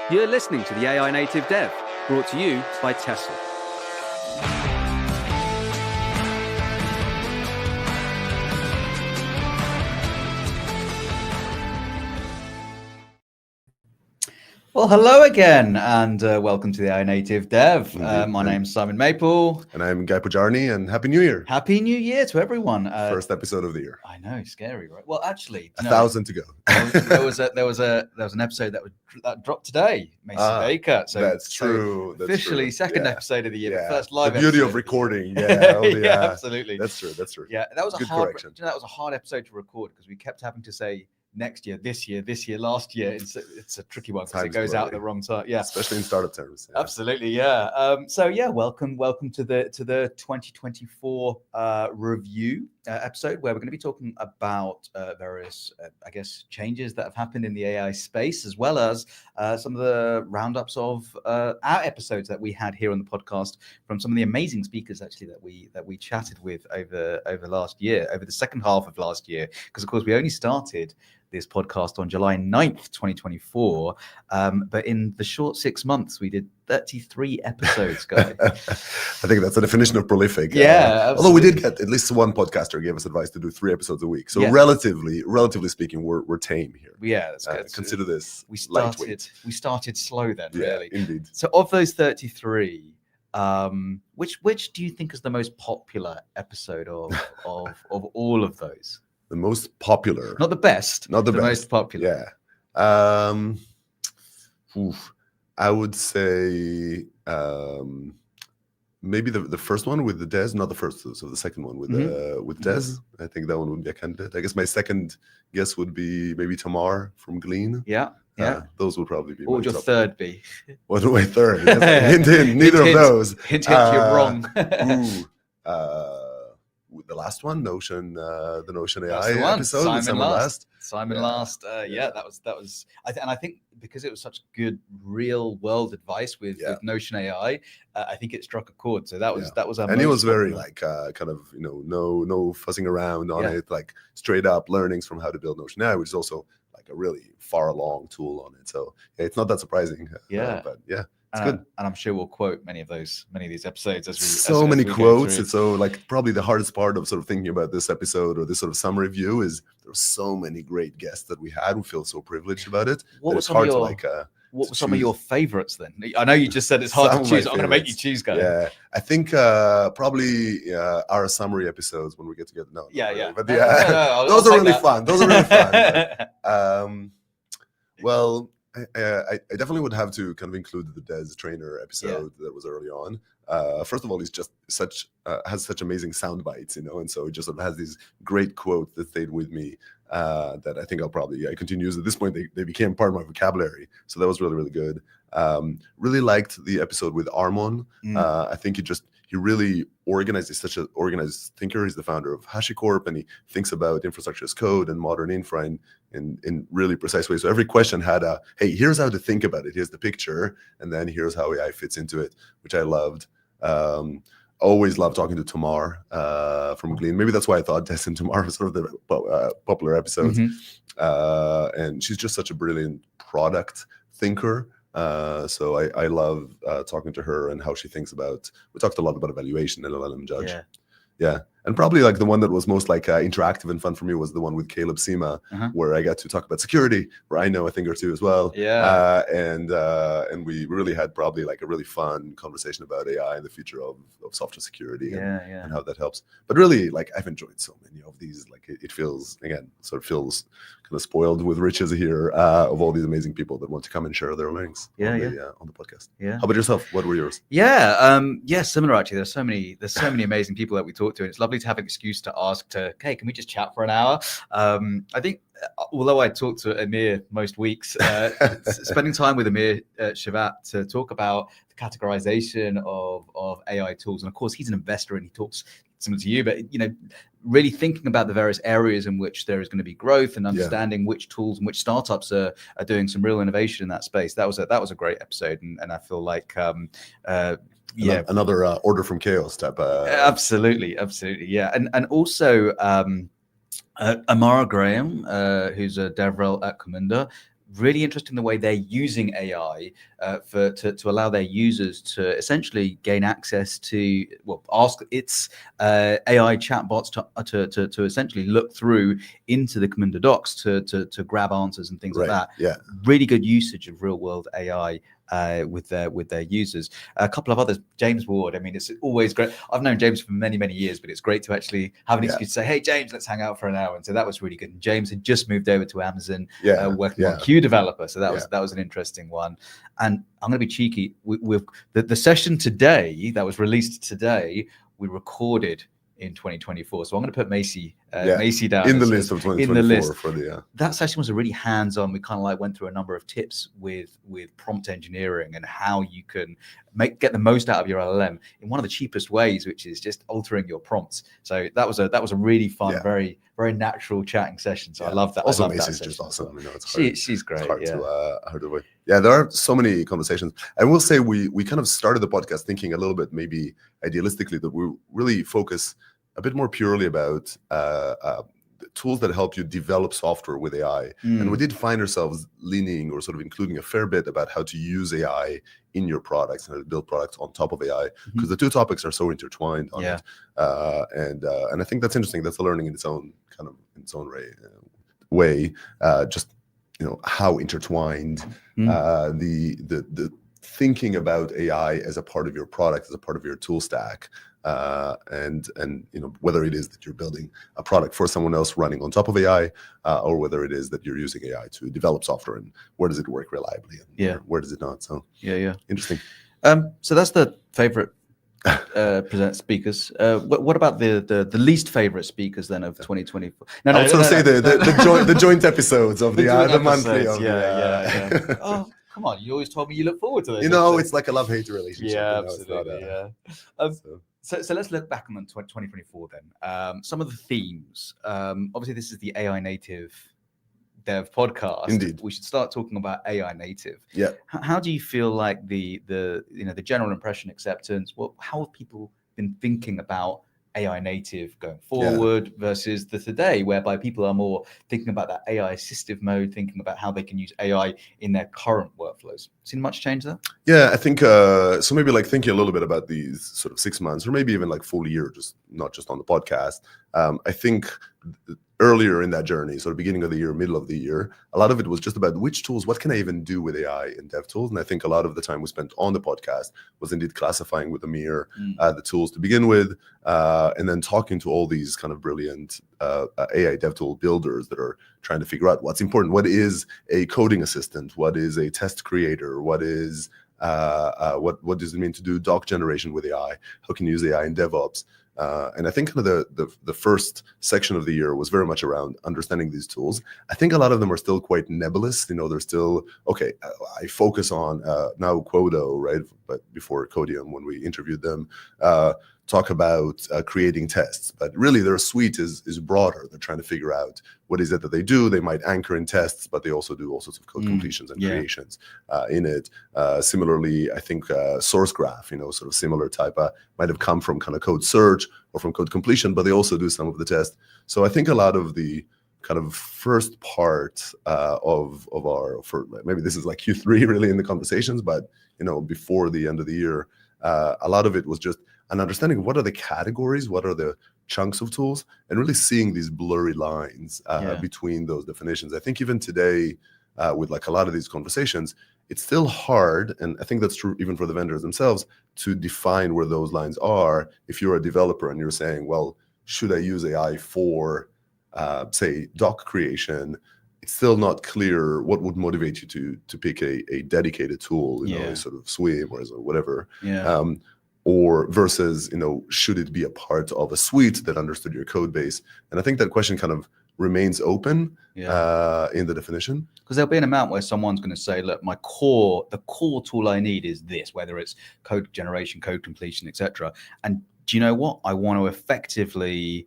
You're listening to the AI Native Dev, brought to you by Tesla. Well, hello again, and welcome to the AI Native Dev. My name's Simon Maple. And I'm Guy Podjarny, and Happy New Year. Happy New Year to everyone. First episode of the year. I know, scary, right? Well, actually, 1,000 to go. there was an episode that dropped today, Mason Baker. So that's true. So officially, second episode of the year, yeah. the first live The beauty episode. of recording. Yeah, yeah, absolutely. That's true. Yeah, that was a Good hard. correction. That was a hard episode to record because we kept having to say next year, this year, last year. It's a tricky one because it goes out at the wrong time. Yeah, especially in startup terms. Yeah. Absolutely, yeah. Welcome to the 2024 review episode, where we're going to be talking about various, changes that have happened in the AI space, as well as some of the roundups of our episodes that we had here on the podcast from some of the amazing speakers actually that we chatted with over last year, over the second half of last year, because of course we only started this podcast on July 9th, 2024. But in the short 6 months, we did 33 episodes, guys. I think that's the definition of prolific. Yeah. Although we did get at least one podcaster gave us advice to do 3 episodes a week. So relatively speaking, we're tame here. Yeah, that's good. Consider this lightweight. We started slow then, really. Indeed. So of those 33, which do you think is the most popular episode of all of those? The most popular, not the best, not the best. Most popular. Yeah. I would say maybe the first one with the Des, not the first, so the second one with Des. I think that one would be a candidate. I guess my second guess would be maybe Tamar from Glean. Yeah. Those would probably be. What would your third be? What would my third? Hint, neither of those. Hint, you're wrong. The last one, Notion, the Notion AI Simon episode. Simon Last. That was. I think because it was such good real world advice with Notion AI, I think it struck a chord. So that was. And it was very kind of no fuzzing around on it, like straight up learnings from how to build Notion AI, which is also like a really far along tool on it. So it's not that surprising. But yeah. It's good. And I'm sure we'll quote many of these episodes as many quotes. It's so like probably the hardest part of sort of thinking about this episode or this sort of summary view is there's so many great guests that we had. We feel so privileged about it. What were some of your favorites then? I know you just said it's hard to choose. I'm going to make you choose, guys. Yeah, I think probably our summary episodes when we get together. Those are really fun. Well. I definitely would have to kind of include the Des Trainer episode that was early on. First of all, he's just has such amazing sound bites, and so it just sort of has these great quotes that stayed with me that I think I continue to use. At this point, they became part of my vocabulary. So that was really, really good. Really liked the episode with Armon. I think he really organized. He's such an organized thinker. He's the founder of HashiCorp, and he thinks about infrastructure as code and modern infra in really precise ways. So every question had hey, here's how to think about it. Here's the picture, and then here's how AI fits into it, which I loved. Always loved talking to Tamar from Glean. Maybe that's why I thought Des and Tamar were sort of the popular episodes. And she's just such a brilliant product thinker. So I love talking to her and how she thinks about. We talked a lot about evaluation and LLM Judge. Yeah. And probably like the one that was most like interactive and fun for me was the one with Caleb Sima, where I got to talk about security, where I know a thing or two as well. And we really had probably like a really fun conversation about AI and the future of software security and how that helps. But really, like I've enjoyed so many of these. Like it feels kind of spoiled with riches here of all these amazing people that want to come and share their learnings on the podcast. How about yourself? What were yours? Similar actually. There's so many amazing people that we talked to, and it's lovely to have an excuse to ask hey, can we just chat for an hour? I think although I talk to Amir most weeks, spending time with Amir Shavat to talk about the categorization of AI tools, and of course he's an investor and he talks similar to you, but really thinking about the various areas in which there is going to be growth and understanding which tools and which startups are doing some real innovation in that space. That was a great episode, and I feel like another order from chaos type. Absolutely, yeah, and also Amara Graham, who's a DevRel at Camunda, really interesting the way they're using AI to allow their users to essentially gain access to, well, ask its AI chatbots to essentially look through into the Camunda docs to grab answers and things like that. Yeah. Really good usage of real world AI with their users. A couple of others, James Ward. I mean, it's always great. I've known James for many years, but it's great to actually have an excuse to say, "Hey, James, let's hang out for an hour." And so that was really good. And James had just moved over to Amazon, working on Q Developer, so that was an interesting one. And I'm going to be cheeky. With the session today that was released today, we recorded in 2024. So I'm going to put Macy down in the list of 2024 in the list. For the That session was a really hands-on. We kind of like went through a number of tips with prompt engineering and how you can get the most out of your LLM in one of the cheapest ways, which is just altering your prompts. So that was a really fun, very natural chatting session. So I love that. Also, I love Macy's that just awesome. You know, it's hard. She's great. It's hard to avoid. Yeah, there are so many conversations. I will say we kind of started the podcast thinking a little bit, maybe idealistically, that we really focus a bit more purely about tools that help you develop software with AI. And we did find ourselves leaning or sort of including a fair bit about how to use AI in your products and how to build products on top of AI, because the two topics are so intertwined on it. And I think that's interesting. That's a learning in its own way. Just, you know, how intertwined the thinking about AI as a part of your product, as a part of your tool stack. And you know, whether it is that you're building a product for someone else running on top of AI, or whether it is that you're using AI to develop software, and where does it work reliably, and where does it not? So interesting. So that's the favorite present speakers. What about the least favorite speakers then of 2024? I was going to say the joint episodes of the monthly. Oh, come on! You always told me you look forward to those. You know, it's like a love-hate relationship. Yeah, you know, absolutely. So let's look back on 2024 then. Some of the themes. Obviously, this is the AI native dev podcast. Indeed, we should start talking about AI native. Yeah. How do you feel like the general impression, acceptance? Well, how have people been thinking about AI native going forward versus the today, whereby people are more thinking about that AI assistive mode, thinking about how they can use AI in their current workflows? Seen much change there? Yeah, I think so. Maybe like thinking a little bit about these sort of 6 months, or maybe even like full year, just not just on the podcast. I think earlier in that journey, sort of beginning of the year, middle of the year, a lot of it was just about which tools, what can I even do with AI in dev tools? And I think a lot of the time we spent on the podcast was indeed classifying with Amir the tools to begin with, and then talking to all these kind of brilliant AI dev tool builders that are trying to figure out what's important. What is a coding assistant? What is a test creator? What is what does it mean to do doc generation with AI? How can you use AI in DevOps? And I think kind of the first section of the year was very much around understanding these tools. I think a lot of them are still quite nebulous. You know, they're still, okay, I focus on now Quodo, right? But before Codium, when we interviewed them, talk about creating tests. But really their suite is broader. They're trying to figure out what is it that they do. They might anchor in tests, but they also do all sorts of code completions and creations in it. Similarly, I think Source Graph, you know, sort of similar type, might have come from kind of code search or from code completion, but they also do some of the tests. So I think a lot of the kind of first part of our, for maybe this is like Q3 really in the conversations, but, you know, before the end of the year, a lot of it was just an understanding of what are the categories, what are the chunks of tools, and really seeing these blurry lines between those definitions. I think even today, with like a lot of these conversations, it's still hard, and I think that's true even for the vendors themselves, to define where those lines are. If you're a developer and you're saying, well, should I use AI for, say, doc creation? It's still not clear what would motivate you to pick a dedicated tool, you know, sort of Swim or whatever. Or versus, you know, should it be a part of a suite that understood your code base? And I think that question kind of remains open in the definition. Because there'll be an amount where someone's going to say, look, the core tool I need is this, whether it's code generation, code completion, etc. And do you know what? I want to effectively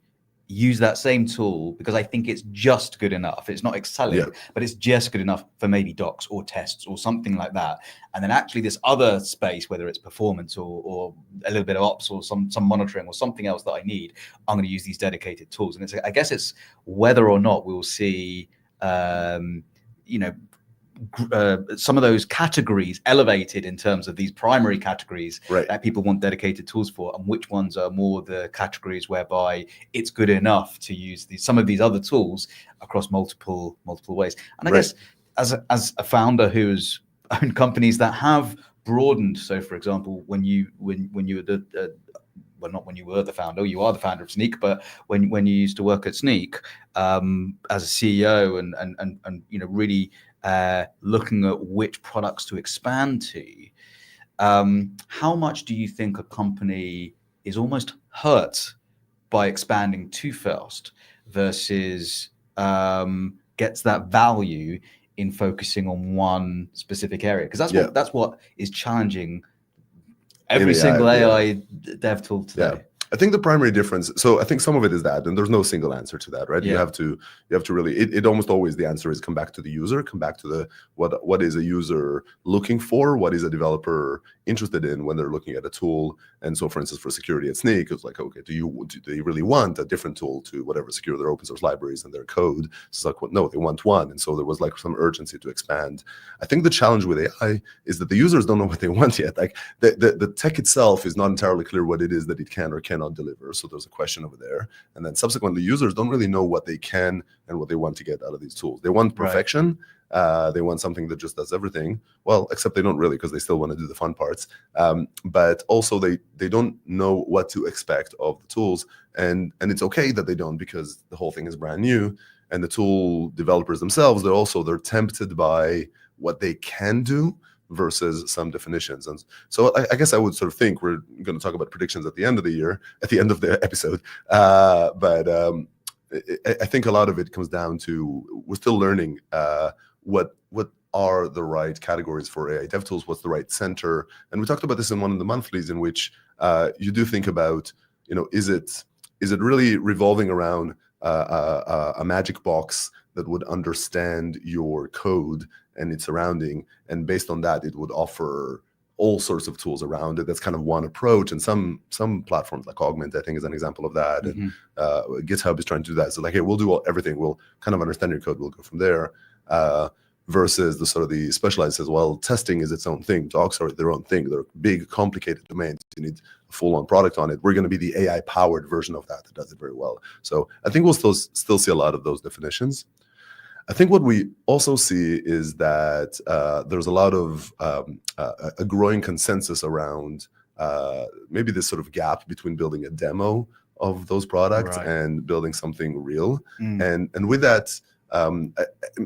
use that same tool because I think it's just good enough. It's not excelling, but it's just good enough for maybe docs or tests or something like that. And then actually this other space, whether it's performance or a little bit of ops or some monitoring or something else that I need, I'm going to use these dedicated tools. And I guess it's whether or not we'll see, you know, some of those categories elevated in terms of these primary categories Right. that people want dedicated tools for, and which ones are more the categories whereby it's good enough to use some of these other tools across multiple ways. And I guess as a founder who's owned companies that have broadened, so for example, when you were well, not when you were the founder, you are the founder of Sneak, but when you used to work at Sneak as a CEO and really looking at which products to expand to, how much do you think a company is almost hurt by expanding too fast versus gets that value in focusing on one specific area? Because that's what is challenging every single AI dev tool today. Yeah. I think the primary difference, so I think some of it is that, and there's no single answer to that, right? You have to really, it almost always, the answer is come back to the user, come back to the, what is a user looking for? What is a developer interested in when they're looking at a tool? And so for instance, for security at Sneak, it's like, okay, do they really want a different tool to whatever, secure their open source libraries and their code? It's like, well, no, they want one. And so there was like some urgency to expand. I think the challenge with AI is that the users don't know what they want yet. Like the tech itself is not entirely clear what it is that it can or cannot deliver. So there's a question over there. And then subsequently, users don't really know what they can and what they want to get out of these tools. They want perfection. They want something that just does everything. Well, except they don't really, because they still want to do the fun parts. But also they don't know what to expect of the tools. And it's okay that they don't, because the whole thing is brand new. And the tool developers themselves, they're tempted by what they can do versus some definitions. And so I guess I would sort of think we're going to talk about predictions at the end of the year, at the end of the episode. But I think a lot of it comes down to, we're still learning what are the right categories for AI dev tools, what's the right center. And we talked about this in one of the monthlies, in which you do think about, is it really revolving around a magic box that would understand your code and its surrounding, and based on that, it would offer all sorts of tools around it. That's kind of one approach, and some platforms like Augment, I think, is an example of that. And GitHub is trying to do that. So like, hey, we'll do everything. We'll kind of understand your code. We'll go from there. Versus the sort of the specialized says, well, testing is its own thing. Docs are their own thing. They're big, complicated domains. You need a full-on product on it. We're going to be the AI-powered version of that does it very well. So I think we'll still see a lot of those definitions. I think what we also see is that there's a lot of a growing consensus around maybe this sort of gap between building a demo of those products and building something real. And with that,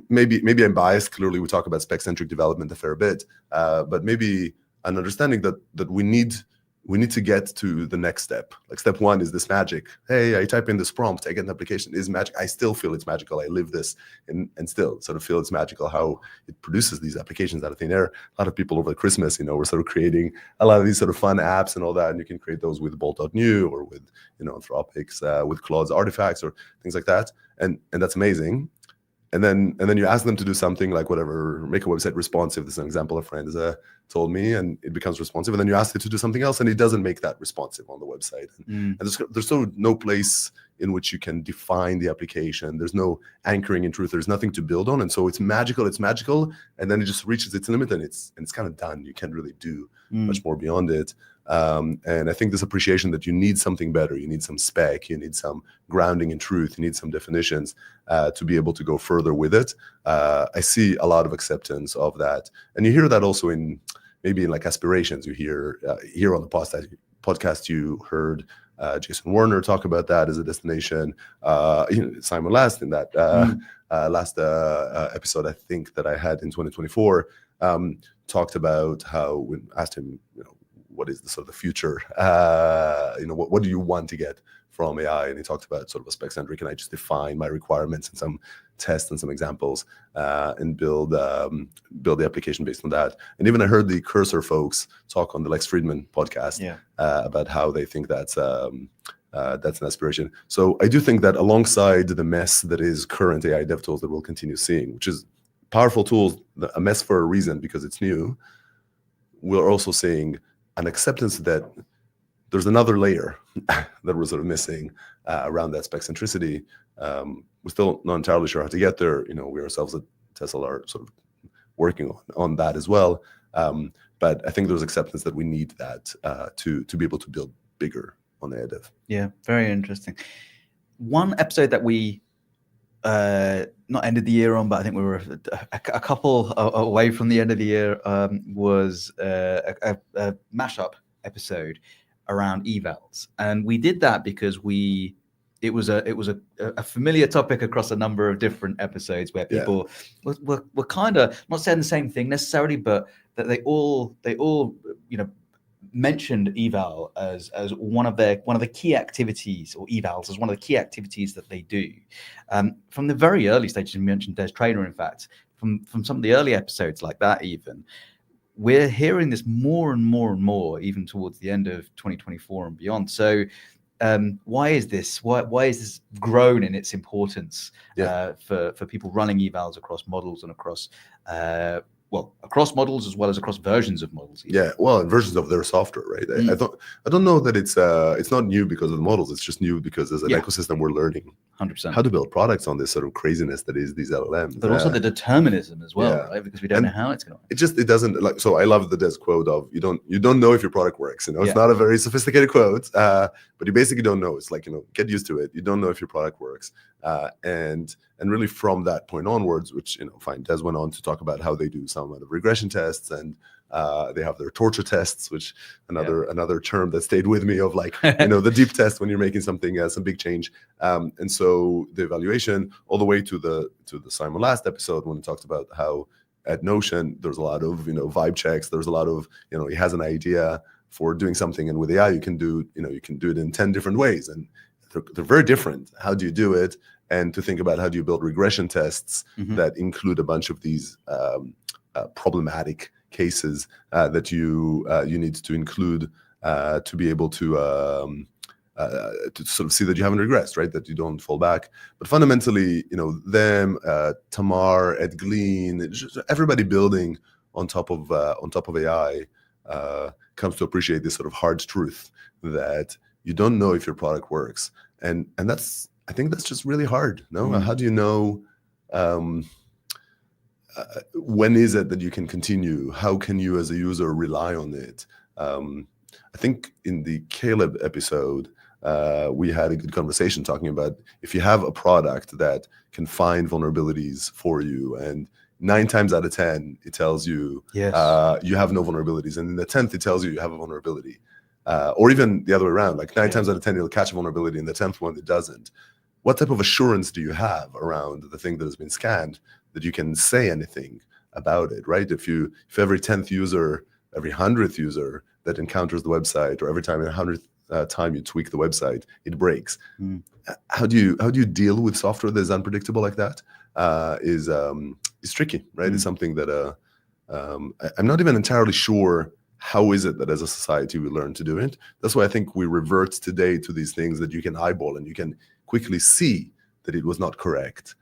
maybe I'm biased. Clearly, we talk about spec-centric development a fair bit, but maybe an understanding that we need to get to the next step. Like step one is this magic. Hey, I type in this prompt, I get an application. Is magic. I still feel it's magical. I live this and still sort of feel it's magical how it produces these applications out of thin air. A lot of people over Christmas, we're sort of creating a lot of these sort of fun apps and all that. And you can create those with Bolt.new or with, Anthropics, with Claude's artifacts or things like that. And that's amazing. And then you ask them to do something like whatever, make a website responsive. This is an example a friend told me, and it becomes responsive. And then you ask it to do something else, and it doesn't make that responsive on the website. And there's sort of no place in which you can define the application. There's no anchoring in truth. There's nothing to build on, and so it's magical. And then it just reaches its limit, and it's kind of done. You can't really do much more beyond it. And I think this appreciation that you need something better, you need some spec, you need some grounding in truth, you need some definitions to be able to go further with it. I see a lot of acceptance of that. And you hear that also in like aspirations. You hear here on the podcast, you heard Jason Werner talk about that as a destination. Simon Last in that last episode, I think, that I had in 2024, talked about how, when asked him, what is the sort of the future? What do you want to get from AI? And he talked about sort of a spec-centric, and I just define my requirements and some tests and some examples and build the application based on that. And even I heard the Cursor folks talk on the Lex Friedman podcast about how they think that's an aspiration. So I do think that alongside the mess that is current AI dev tools that we'll continue seeing, which is powerful tools, a mess for a reason because it's new, we're also seeing an acceptance that there's another layer that we're sort of missing around that spec-centricity. We're still not entirely sure how to get there. We ourselves at Tesla are sort of working on that as well. But I think there's acceptance that we need that to be able to build bigger on AI dev. Yeah, very interesting. One episode that we not ended the year on, but I think we were a couple away from the end of the year, was a mashup episode around evals, and we did that because it was a familiar topic across a number of different episodes where people were kind of not saying the same thing necessarily, but that they all mentioned eval as one of the key activities, or evals as one of the key activities that they do. From the very early stages, you mentioned Des Trainer, in fact, from some of the early episodes like that, even we're hearing this more and more and more, even towards the end of 2024 and beyond. So why is this grown in its importance for people running evals across models and across across models as well as across versions of models even. Yeah, well, and versions of their software, right? I don't know that it's not new because of the models. It's just new because as an ecosystem we're learning 100% how to build products on this sort of craziness that is these LLMs. But also the determinism as well, right? Because we don't know how it's going to. It doesn't like. So I love the Des quote of you don't know if your product works. It's not a very sophisticated quote, but you basically don't know. It's like get used to it. You don't know if your product works, and really from that point onwards, which fine. Des went on to talk about how they do some amount of regression tests and. They have their torture tests, which another term that stayed with me of like the deep test when you're making something some big change, and so the evaluation all the way to the Simon last episode when he talked about how at Notion there's a lot of vibe checks. There's a lot of he has an idea for doing something, and with AI you can do it in 10 different ways, and they're very different. How do you do it? And to think about how do you build regression tests that include a bunch of these problematic cases that you need to include to be able to sort of see that you haven't regressed, right? That you don't fall back. But fundamentally, them, Tamar, Ed Glean, just everybody building on top of AI comes to appreciate this sort of hard truth that you don't know if your product works, and I think that's just really hard. No, how do you know? When is it that you can continue? How can you as a user rely on it? I think in the Caleb episode, we had a good conversation talking about if you have a product that can find vulnerabilities for you, and 9 times out of 10, it tells you you have no vulnerabilities. And in the 10th, it tells you have a vulnerability. Or even the other way around, like 9 times out of 10, it'll catch a vulnerability. In the 10th one, it doesn't. What type of assurance do you have around the thing that has been scanned that you can say anything about it, right? If every 10th user, every 100th user that encounters the website, or every time in 100th time you tweak the website, it breaks. How do you deal with software that is unpredictable like that? Is tricky, right? It's something that I'm not even entirely sure how is it that as a society we learn to do it. That's why I think we revert today to these things that you can eyeball and you can quickly see that it was not correct,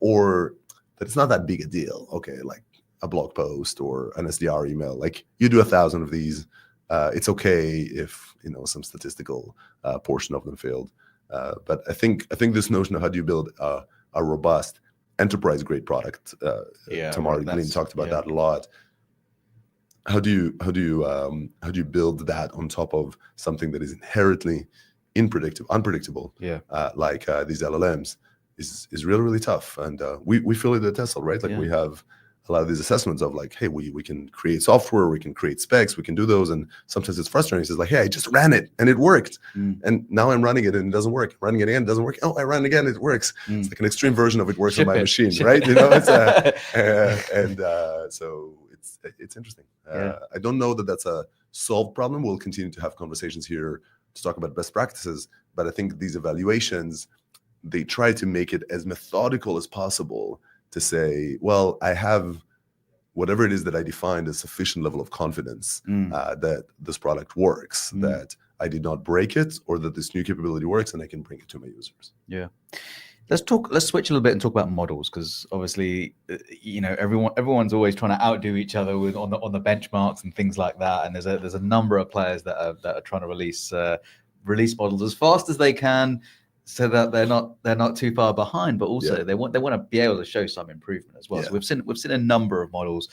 or that it's not that big a deal. Okay, like a blog post or an SDR email, like you do 1,000 of these, it's okay if some statistical portion of them failed. But I think this notion of how do you build a robust enterprise grade product, Tamar Glean talked about that a lot. How do you build that on top of something that is inherently unpredictable, like these LLMs is really, really tough. And we feel it at Tesla, right? Like we have a lot of these assessments of like, hey, we can create software, we can create specs, we can do those. And sometimes it's frustrating. It's like, hey, I just ran it and it worked. And now I'm running it and it doesn't work. Running it again, it doesn't work. Oh, I ran it again, it works. It's like an extreme version of it works on my machine, right? So it's interesting. I don't know that that's a solved problem. We'll continue to have conversations here to talk about best practices, but I think these evaluations, they try to make it as methodical as possible to say, well, I have whatever it is that I defined as sufficient level of confidence that this product works, that I did not break it, or that this new capability works and I can bring it to my users. Yeah. Let's switch a little bit and talk about models, because obviously, everyone's always trying to outdo each other with on the benchmarks and things like that. And there's a number of players that are trying to release models as fast as they can, so that they're not too far behind, but also Yeah. they want to be able to show some improvement as well. Yeah. So we've seen a number of models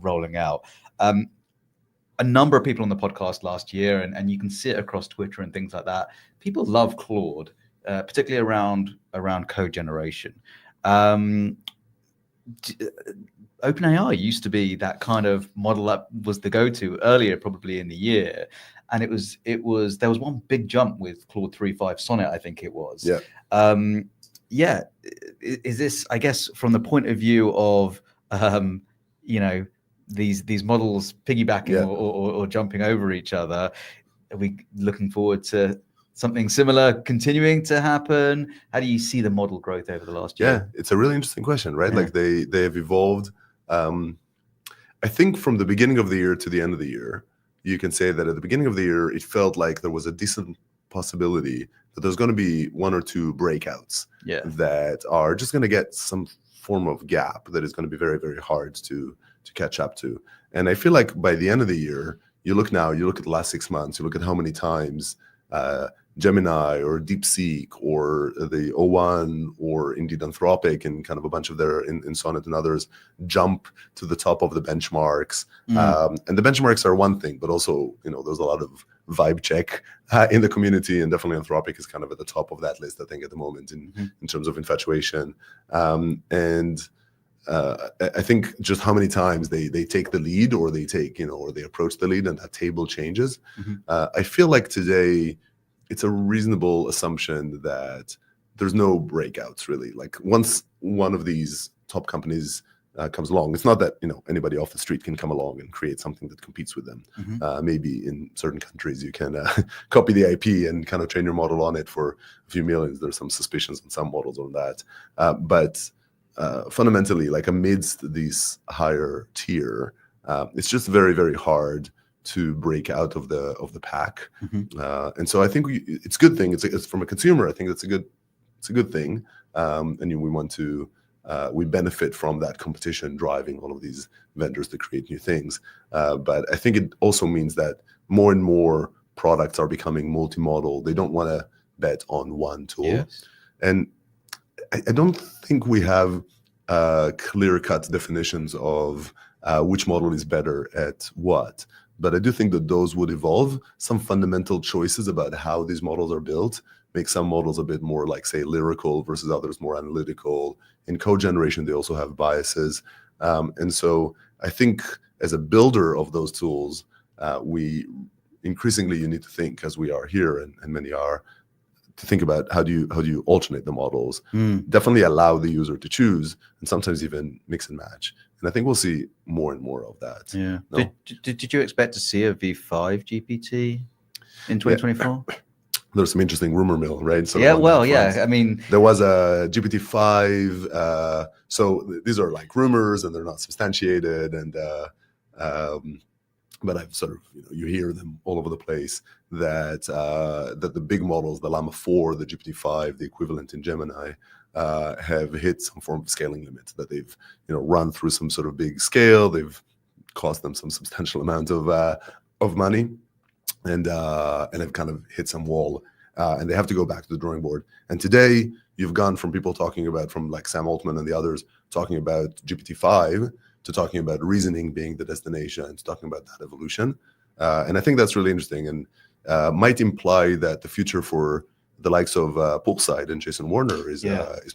rolling out. A number of people on the podcast last year, and you can see it across Twitter and things like that. People love Claude, particularly around code generation. OpenAI used to be that kind of model that was the go-to earlier, probably in the year, and it was there was one big jump with Claude 3.5 Sonnet, I think it was. Yeah. Is this, I guess, from the point of view of these models piggybacking or jumping over each other, are we looking forward to something similar continuing to happen? How do you see the model growth over the last year? Yeah, it's a really interesting question, right? Like they have evolved. I think from the beginning of the year to the end of the year, you can say that at the beginning of the year, it felt like there was a decent possibility that there's going to be one or two breakouts that are just going to get some form of gap that is going to be very, very hard to catch up to. And I feel like by the end of the year, you look at the last 6 months, you look at how many times Gemini or DeepSeek or the O1 or indeed Anthropic and kind of a bunch of their in Sonnet and others jump to the top of the benchmarks. And the benchmarks are one thing, but also, there's a lot of vibe check in the community, and definitely Anthropic is kind of at the top of that list, I think, at the moment in terms of infatuation. And I think just how many times they take the lead or they take, or they approach the lead and that table changes. I feel like today, it's a reasonable assumption that there's no breakouts really. Like once one of these top companies comes along, it's not that anybody off the street can come along and create something that competes with them. Maybe in certain countries you can copy the IP and kind of train your model on it for a few millions. There's some suspicions on some models on that, but fundamentally, like amidst these higher tier, it's just very, very hard to break out of the pack. And so I think it's a good thing. It's from a consumer, I think it's a good thing. And we want to we benefit from that competition driving all of these vendors to create new things. But I think it also means that more and more products are becoming multimodal. They don't want to bet on one tool. And I don't think we have clear-cut definitions of which model is better at what. But I do think that those would evolve. Some fundamental choices about how these models are built make some models a bit more like, say, lyrical versus others more analytical. In code generation, they also have biases. And so I think as a builder of those tools, increasingly you need to think, as we are here and many are, to think about how do you alternate the models. Definitely allow the user to choose, and sometimes even mix and match. And I think we'll see more and more of that. Yeah. No? Did you expect to see a V5 GPT in 2024? There's some interesting rumor mill, right? So I mean, there was a GPT-5. So these are like rumors, and they're not substantiated. And but I've sort of, you hear them all over the place that the big models, the Llama 4, the GPT-5, the equivalent in Gemini, have hit some form of scaling limit, that they've run through some sort of big scale. They've cost them some substantial amount of money, and have kind of hit some wall, and they have to go back to the drawing board. And today you've gone from people talking about, from like Sam Altman and the others, talking about GPT-5 to talking about reasoning being the destination, and to talking about that evolution. And I think that's really interesting, and might imply that the future for the likes of Poolside and Jason Warner is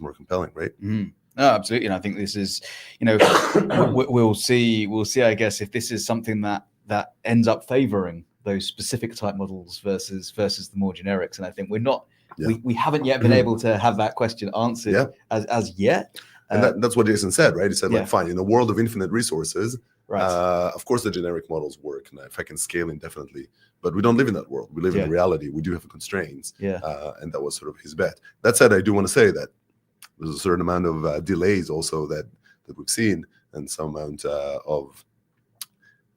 more compelling, right? No, absolutely. And I think this is, we'll see, I guess, if this is something that ends up favoring those specific type models versus the more generics. And I think we haven't yet been able to have that question answered as yet. And that's what Jason said, right? He said, like, fine, in a world of infinite resources, right. Of course the generic models work, and if I can scale indefinitely, but we don't live in that world. We live in reality. We do have constraints. And that was sort of his bet. That said, I do want to say that there's a certain amount of delays also that we've seen, and some amount of,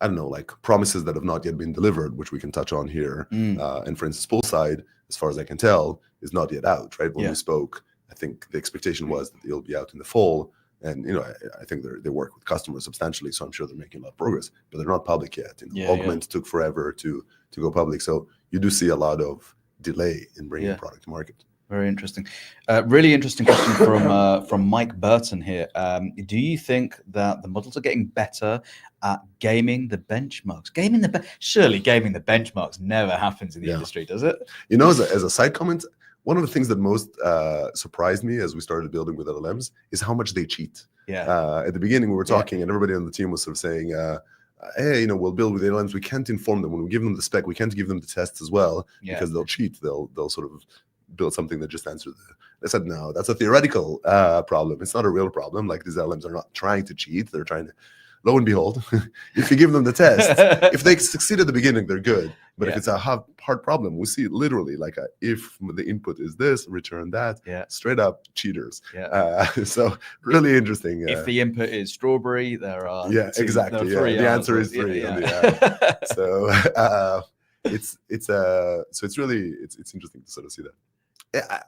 I don't know, like promises that have not yet been delivered, which we can touch on here. And for instance, Poolside, as far as I can tell, is not yet out, right? When we spoke, I think the expectation was that it'll be out in the fall. And, I think they work with customers substantially, so I'm sure they're making a lot of progress, but they're not public yet. Augment took forever to go public. So you do see a lot of delay in bringing product to market. Very interesting. Really interesting question from Mike Burton here. Do you think that the models are getting better at gaming the benchmarks? Surely gaming the benchmarks never happens in the industry, does it? You know, as a side comment, one of the things that most surprised me as we started building with LLMs is how much they cheat. Yeah. At the beginning, we were talking, and everybody on the team was sort of saying, hey, you know, we'll build with LLMs. We can't inform them when we give them the spec. We can't give them the tests as well because they'll cheat. They'll sort of build something that just answers they said, no, that's a theoretical problem. It's not a real problem. Like, these LLMs are not trying to cheat. They're trying to, lo and behold, if you give them the tests, if they succeed at the beginning, they're good. But if it's a hard problem, we see literally like if the input is this, return that, straight up cheaters. So really interesting. If the input is strawberry, there are exactly. The answer is 3. So it's really interesting to sort of see that.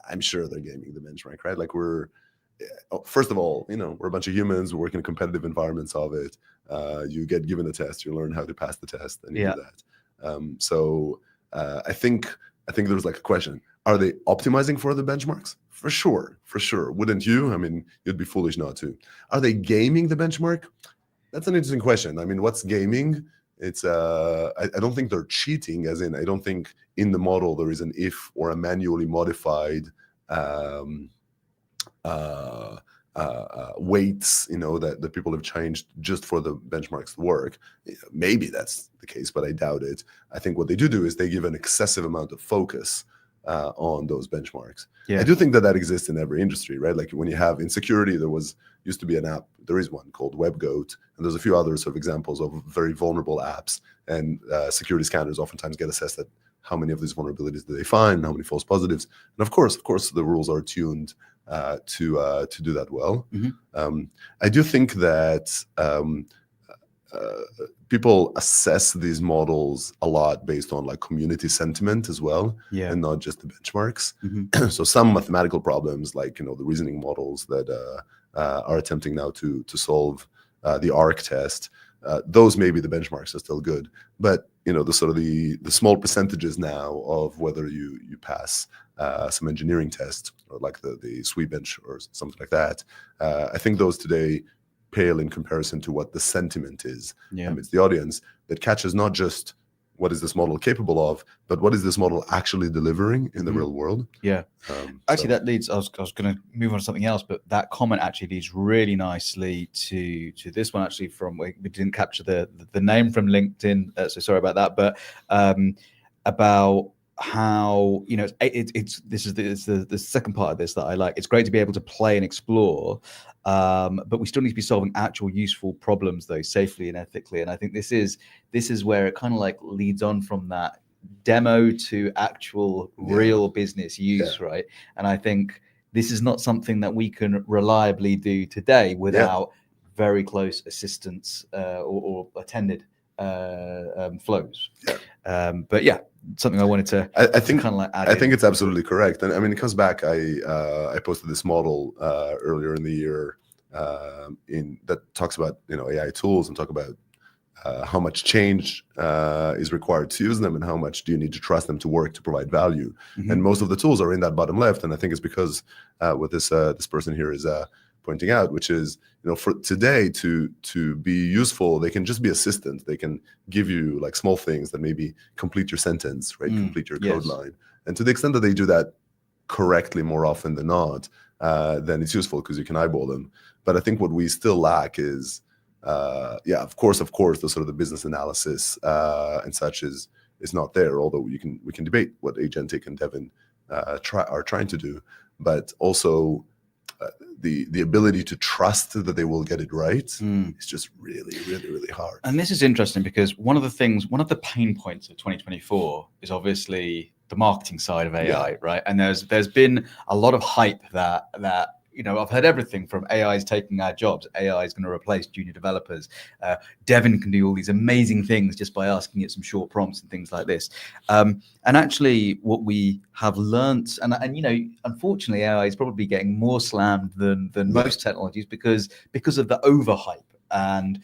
I'm sure they're gaming the benchmark, right? Like, first of all, you know, we're a bunch of humans. We work in competitive environments of it. You get given a test, you learn how to pass the test, and you do that. So I think there's like a question: are they optimizing for the benchmarks? For sure. Wouldn't you? I mean, you'd be foolish not to. Are they gaming the benchmark? That's an interesting question. I mean, what's gaming? It's I don't think they're cheating, as in I don't think in the model there is an if or a manually modified weights, you know, that people have changed just for the benchmarks to work. Maybe that's the case, but I doubt it. I think what they do is they give an excessive amount of focus on those benchmarks. I do think that exists in every industry, right? Like, when you have insecurity, used to be an app. There is one called WebGoat, and there's a few other sort of examples of very vulnerable apps. And security scanners oftentimes get assessed at how many of these vulnerabilities do they find, how many false positives, and of course, the rules are tuned to do that well. I do think that people assess these models a lot based on like community sentiment as well, and not just the benchmarks. So some mathematical problems, like, you know, the reasoning models that are attempting now to solve the ARC test, those maybe the benchmarks are still good, but, you know, the sort of the small percentages now of whether you pass some engineering test, or like the SWE bench or something like that, I think those today pale in comparison to what the sentiment is amidst the audience, that catches not just what is this model capable of, but what is this model actually delivering in the real world. Actually, that leads, I was going to move on to something else, but that comment actually leads really nicely to this one, actually, from, we didn't capture the name from LinkedIn, so sorry about that, but about how, you know, this is the second part of this that I like. It's great to be able to play and explore, but we still need to be solving actual useful problems, though, safely and ethically. And I think this is where it kind of like leads on from that demo to actual real business use, right? And I think this is not something that we can reliably do today without very close assistance or attended flows. But yeah, something I wanted to I think kind of like add I think it's absolutely correct. And I mean, it comes back, I posted this model earlier in the year that talks about, you know, AI tools, and talk about how much change is required to use them, and how much do you need to trust them to work to provide value. And most of the tools are in that bottom left, and I think it's because what this person here is pointing out, which is, you know, for today to be useful, they can just be assistants. They can give you like small things that maybe complete your sentence, right? Complete your code line. And to the extent that they do that correctly more often than not, then it's useful because you can eyeball them. But I think what we still lack is, of course, the sort of the business analysis and such is not there. Although we can debate what agentic and Devin are trying to do, but also the ability to trust that they will get it right is just really, really, really hard. And this is interesting because one of the pain points of 2024 is obviously the marketing side of AI, right? And there's been a lot of hype that, you know, I've heard everything from AI is taking our jobs, AI is going to replace junior developers, Devin can do all these amazing things just by asking it some short prompts and things like this. And actually what we have learnt, and you know, unfortunately AI is probably getting more slammed than most technologies because of the overhype, and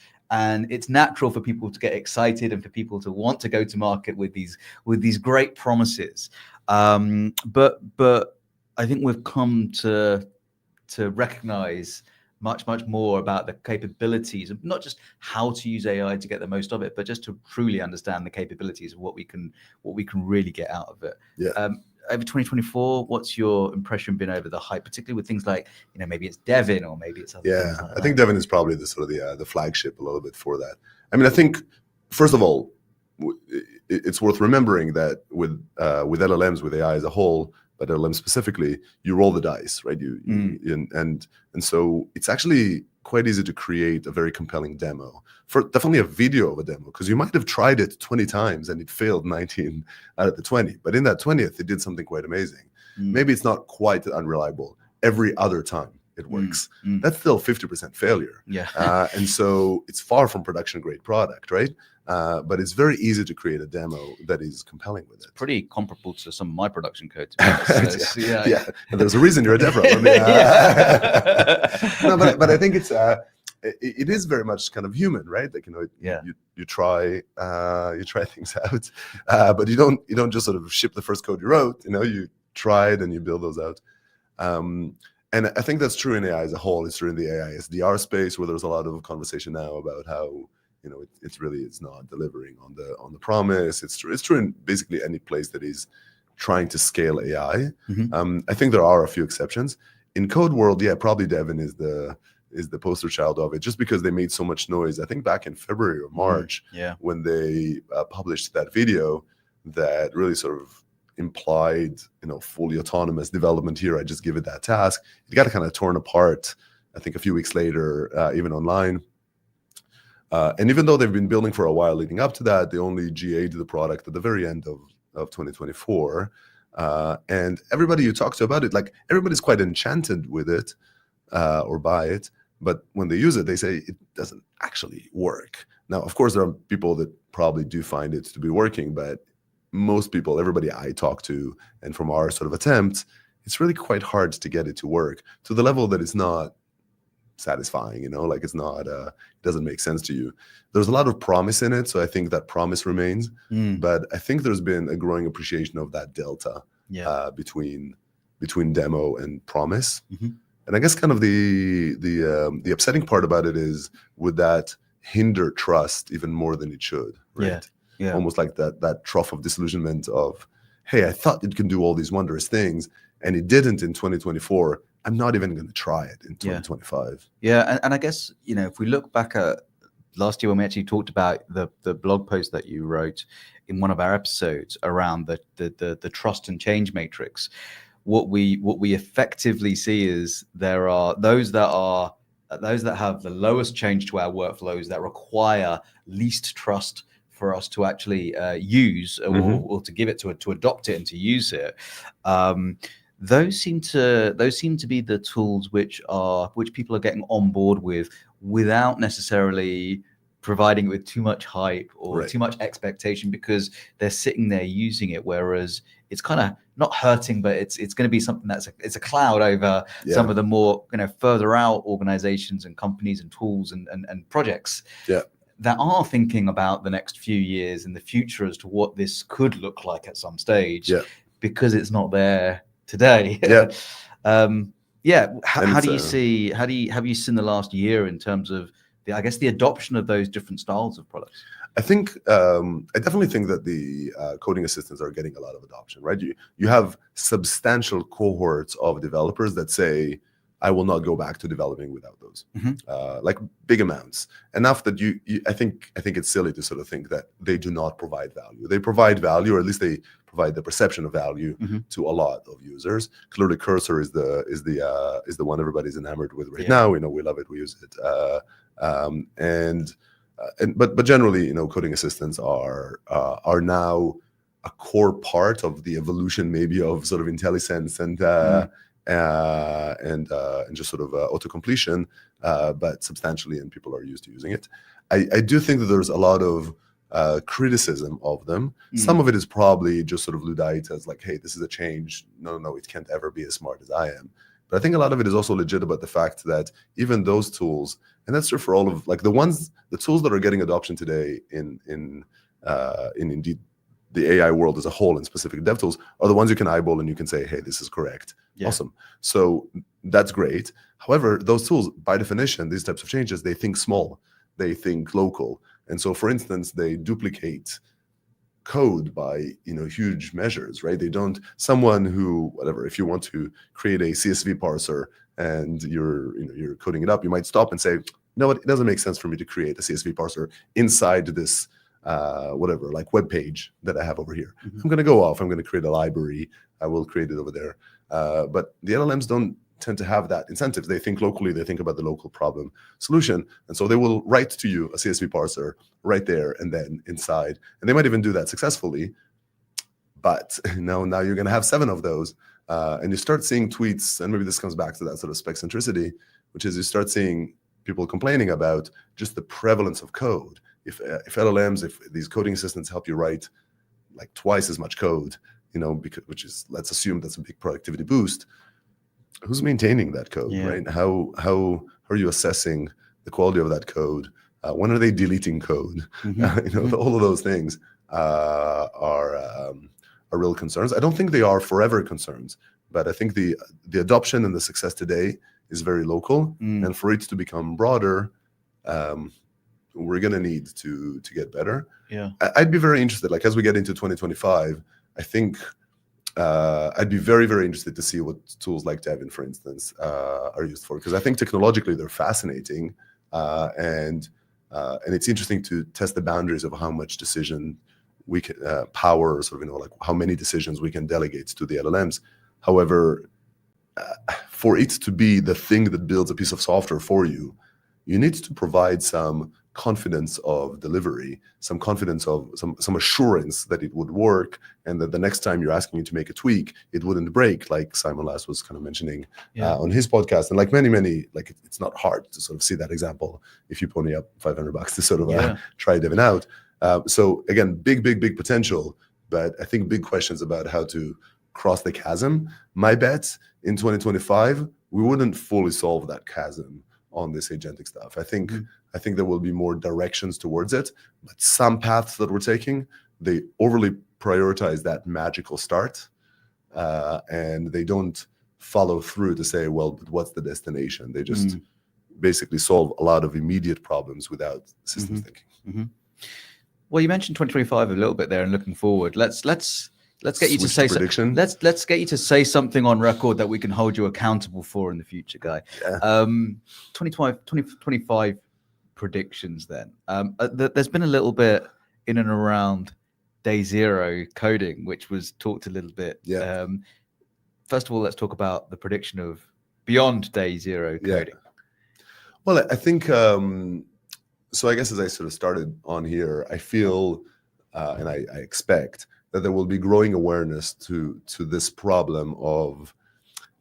it's natural for people to get excited and for people to want to go to market with these great promises. But I think we've come to recognize much more about the capabilities of not just how to use AI to get the most of it, but just to truly understand the capabilities of what we can really get out of it. Yeah. Over 2024, what's your impression been over the hype, particularly with things like, maybe it's Devin or maybe it's other things like I think Devin is probably the sort of the flagship a little bit for that. I mean, I think first of all, it's worth remembering that with LLMs, with AI as a whole, but LLM specifically, you roll the dice, right? And so it's actually quite easy to create a very compelling demo, for definitely a video of a demo, because you might have tried it 20 times and it failed 19 out of the 20, but in that 20th, it did something quite amazing. Maybe it's not quite unreliable every other time it works. That's still 50% failure. Yeah. And so it's far from production grade product, right? But it's very easy to create a demo that is compelling with it. It's pretty comparable to some of my production code, to be honest. So yeah. And there's a reason you're a dev. No, but I think it is very much kind of human, right? Like, you try things out, but you don't just sort of ship the first code you wrote. You try it and you build those out. And I think that's true in AI as a whole. It's true in the AI SDR space, where there's a lot of conversation now about how it's not delivering on the promise. It's true in basically any place that is trying to scale AI. I think there are a few exceptions. In code world, probably Devin is the poster child of it, just because they made so much noise. I think back in February or March, when they published that video that really sort of implied fully autonomous development here. I just give it that task. It got kind of torn apart, I think, a few weeks later, even online. And even though they've been building for a while leading up to that, they only GA'd the product at the very end of 2024. And everybody you talk to about it, like, everybody's quite enchanted with it or by it. But when they use it, they say it doesn't actually work. Now, of course, there are people that probably do find it to be working, but most people, everybody I talk to, and from our sort of attempts, it's really quite hard to get it to work to the level that it's not satisfying, like it's not, it doesn't make sense to you. There's a lot of promise in it, so I think that promise remains. But I think there's been a growing appreciation of that delta between demo and promise. And I guess kind of the upsetting part about it is, would that hinder trust even more than it should, right? Yeah. Almost like that trough of disillusionment of, hey, I thought it can do all these wondrous things, and it didn't in 2024. I'm not even going to try it in 2025. Yeah, and I guess, if we look back at last year when we actually talked about the blog post that you wrote in one of our episodes around the trust and change matrix, what we effectively see is there are those that have the lowest change to our workflows, that require least trust for us to actually use or to give it to adopt it and to use it. Those seem to be the tools which people are getting on board with, without necessarily providing it with too much hype or too much expectation, because they're sitting there using it. Whereas it's kind of not hurting, but it's going to be something it's a cloud over some of the more further out organizations and companies and tools and projects that are thinking about the next few years in the future as to what this could look like at some stage, because it's not there today. How do you see, have you seen the last year in terms of the adoption of those different styles of products? I think I definitely think that the coding assistants are getting a lot of adoption, right? You have substantial cohorts of developers that say, I will not go back to developing without those, like big amounts. Enough that I think it's silly to sort of think that they do not provide value. They provide value, or at least they provide the perception of value to a lot of users. Clearly, Cursor is the one everybody's enamored with right now. We love it, we use it, but generally, coding assistants are now a core part of the evolution, maybe, of sort of IntelliSense and just sort of auto-completion, but substantially, and people are used to using it. I do think that there's a lot of criticism of them. Some of it is probably just sort of Luddite, as like, hey, this is a change. No, it can't ever be as smart as I am. But I think a lot of it is also legit about the fact that even those tools, and that's true for all of like the tools that are getting adoption today in indeed the AI world as a whole and specific dev tools are the ones you can eyeball and you can say, hey, this is correct. Yeah. Awesome. So that's great. However, those tools, by definition, these types of changes, they think small, they think local. And so, for instance, they duplicate code by huge measures, right? They don't, someone who, whatever, if you want to create a CSV parser and you're coding it up, you might stop and say, no, it doesn't make sense for me to create a CSV parser inside this whatever, like web page that I have over here. Mhm. I'm going to go off. I'm going to create a library. I will create it over there. But the LLMs don't tend to have that incentive. They think locally. They think about the local problem solution. And so they will write to you a CSV parser right there and then inside. And they might even do that successfully. But now you're going to have 7 of those. And you start seeing tweets, and maybe this comes back to that sort of spec-centricity, which is you start seeing people complaining about just the prevalence of code. If LLMs, if these coding assistants help you write like twice as much code, which is, let's assume that's a big productivity boost, who's maintaining that code, Yeah. right? How are you assessing the quality of that code? When are they deleting code? Mhm. All of those things are real concerns. I don't think they are forever concerns, but I think the adoption and the success today is very local, and for it to become broader, we're going to need to get better. Yeah. I'd be very interested, like as we get into 2025, I think I'd be very, very interested to see what tools like Devin, for instance, are used for, because I think technologically they're fascinating, and it's interesting to test the boundaries of how much decision we can power, sort of, like how many decisions we can delegate to the LLMs. However, for it to be the thing that builds a piece of software for you, you need to provide some confidence of delivery, some confidence of some assurance that it would work, and that the next time you're asking it to make a tweak, it wouldn't break, like Simon Last was kind of mentioning on his podcast. And like many, like it's not hard to sort of see that example if you pony up $500 to sort of try Devin out. So again, big potential, but I think big questions about how to cross the chasm. My bet in 2025, we wouldn't fully solve that chasm on this agentic stuff. I think there will be more directions towards it, but some paths that we're taking, they overly prioritize that magical start, and they don't follow through to say, well, but what's the destination? They just basically solve a lot of immediate problems without systems thinking. Well, you mentioned 2025 a little bit there, and looking forward, let's get you to say prediction. Let's get you to say something on record that we can hold you accountable for in the future, Guy. 2025 predictions then. There's been a little bit in and around day zero coding, which was talked a little bit. First of all, let's talk about the prediction of beyond day zero coding. Well, I think so. I guess as I sort of started on here, I feel and I expect that there will be growing awareness to this problem of,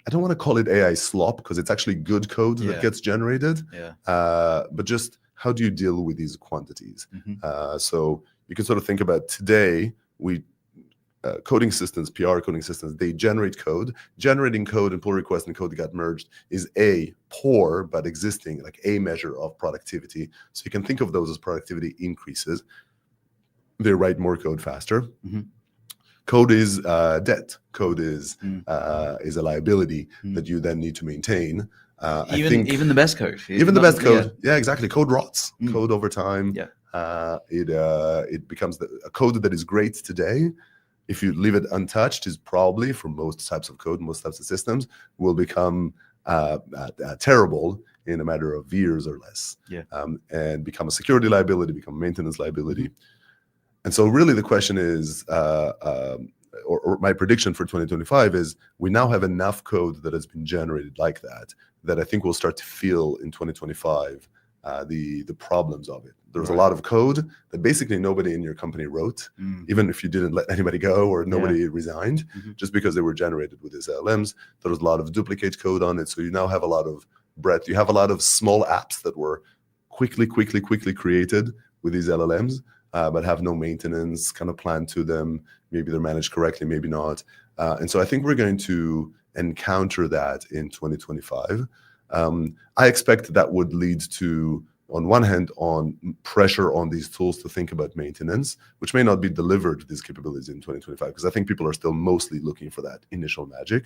I don't want to call it AI slop, because it's actually good code that gets generated, but just how do you deal with these quantities? So you can sort of think about today, coding systems, PR coding systems, they generate code. Generating code and pull requests and code that got merged is a poor but existing, like a measure of productivity. So you can think of those as productivity increases. They write more code faster. Code is debt. Code is a liability that you then need to maintain. Even the best code. Even the best code. Yeah, exactly. Code rots. Code over time. It becomes a code that is great today. If you leave it untouched, is probably, for most types of code, most types of systems, will become terrible in a matter of years or less, and become a security liability, become a maintenance liability. And so really the question is, or my prediction for 2025 is, we now have enough code that has been generated like that I think we'll start to feel in 2025 the problems of it. There's a lot of code that basically nobody in your company wrote, even if you didn't let anybody go or nobody resigned, just because they were generated with these LLMs. There was a lot of duplicate code on it. So you now have a lot of breadth. You have a lot of small apps that were quickly created with these LLMs, but have no maintenance kind of plan to them. Maybe they're managed correctly, maybe not. And so I think we're going to encounter that in 2025. I expect that would lead to on one hand, on pressure on these tools to think about maintenance, which may not be delivered these capabilities in 2025, because I think people are still mostly looking for that initial magic,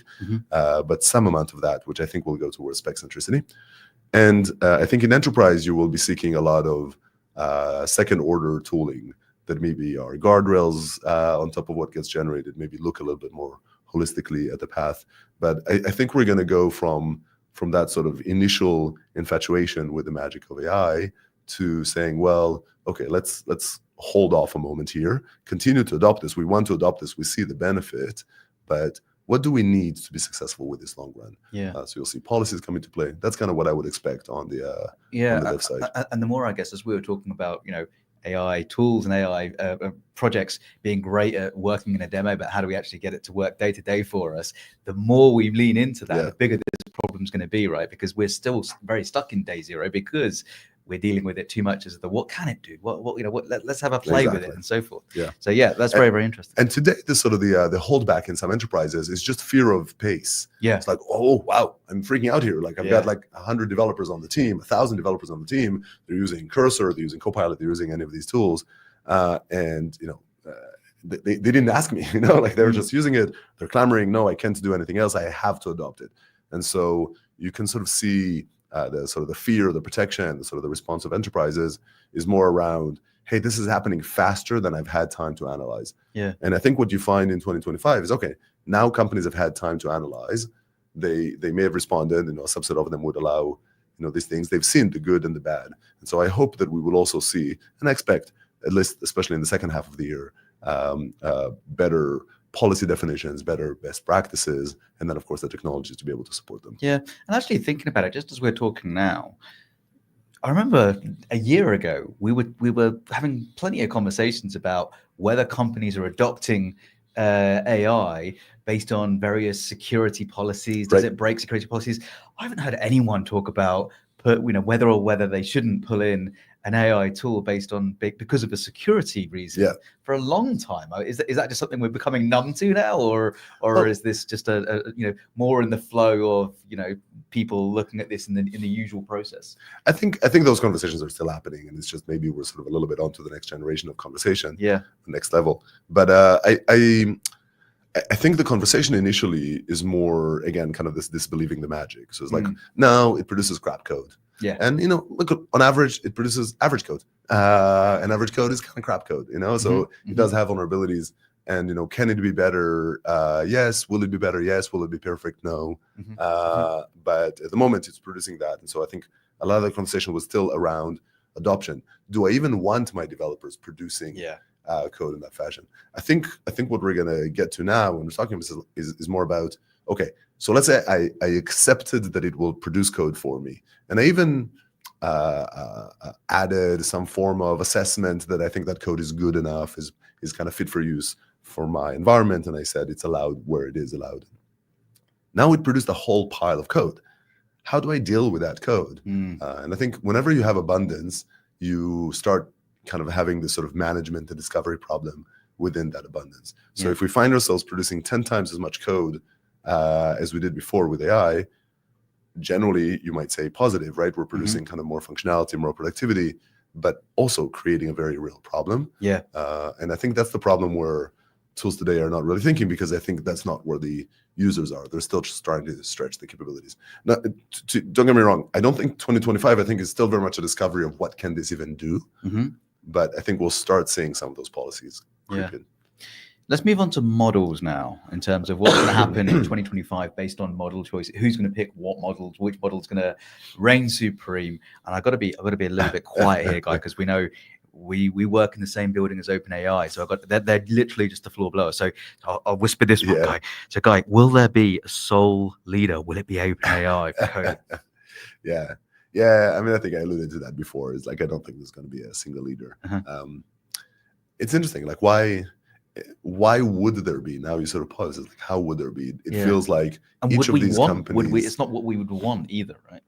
but some amount of that, which I think will go towards spec-centricity. And I think in enterprise, you will be seeking a lot of second-order tooling that maybe are guardrails on top of what gets generated, maybe look a little bit more holistically at the path. But I think we're going to go from that sort of initial infatuation with the magic of AI to saying, well, okay, let's hold off a moment here, continue to adopt this. We want to adopt this. We see the benefit, but what do we need to be successful with this long run? So you'll see policies come into play. That's kind of what I would expect on the dev side. And the more, I guess, as we were talking about, AI tools and AI projects being great at working in a demo, but how do we actually get it to work day to day for us? The more we lean into that, the bigger this problem's going to be, right? Because we're still very stuck in day zero because we're dealing with it too much as what can it do? Let's have a play with it and so forth. So that's very, very interesting. And today, this sort of the holdback in some enterprises is just fear of pace. It's like, oh wow, I'm freaking out here. Like I've got like 100 developers on the team, 1,000 developers on the team. They're using Cursor, they're using Copilot, they're using any of these tools, and they didn't ask me. Like they were just using it. They're clamoring, no, I can't do anything else. I have to adopt it. And so you can sort of see. The fear, the protection, the response of enterprises is more around, hey, this is happening faster than I've had time to analyze. And I think what you find in 2025 is, okay, now companies have had time to analyze. They may have responded, a subset of them would allow, these things. They've seen the good and the bad. And so I hope that we will also see, and I expect, at least especially in the second half of the year, better policy definitions, better best practices, and then of course the technologies to be able to support them. And actually thinking about it, just as we're talking now, I remember a year ago we were having plenty of conversations about whether companies are adopting AI based on various security policies. Does it break security policies? I haven't heard anyone talk about whether they shouldn't pull in an AI tool based on because of a security reason for a long time. Is that just something we're becoming numb to now, or is this just a more in the flow of people looking at this in the usual process? I think those conversations are still happening, and it's just maybe we're sort of a little bit onto the next generation of conversation, the next level. But I think the conversation initially is more, again, kind of this disbelieving the magic. So it's like, no, it produces crap code. And, look, on average, it produces average code. And average code is kind of crap code, So it does have vulnerabilities. And, can it be better? Yes. Will it be better? Yes. Will it be perfect? No. But at the moment, it's producing that. And so I think a lot of the conversation was still around adoption. Do I even want my developers producing code in that fashion? I think what we're going to get to now when we're talking about this is more about, okay, so let's say I accepted that it will produce code for me. And I even added some form of assessment that I think that code is good enough, is kind of fit for use for my environment. And I said it's allowed where it is allowed. Now it produced a whole pile of code. How do I deal with that code? And I think whenever you have abundance, you start kind of having this sort of management and discovery problem within that abundance. So if we find ourselves producing 10 times as much code as we did before with AI, generally you might say positive, right? We're producing kind of more functionality, more productivity, but also creating a very real problem. And I think that's the problem where tools today are not really thinking, because I think that's not where the users are. They're still just trying to stretch the capabilities. Now, don't get me wrong. I don't think 2025, I think is still very much a discovery of what can this even do. But I think we'll start seeing some of those policies creep in. Let's move on to models now, in terms of what's going to happen in 2025 based on model choice. Who's going to pick what models? Which model's going to reign supreme? And I've got to be a little bit quiet here, Guy, because we know we work in the same building as OpenAI, so they're literally just the floor blower. So I'll whisper this one, Guy. So, Guy, will there be a sole leader? Will it be OpenAI for code? I mean, I think I alluded to that before. It's like I don't think there's going to be a single leader. It's interesting. Like, why would there be? Now you sort of pause. It's like, how would there be? It feels like each of these companies. It's not what we would want either, right?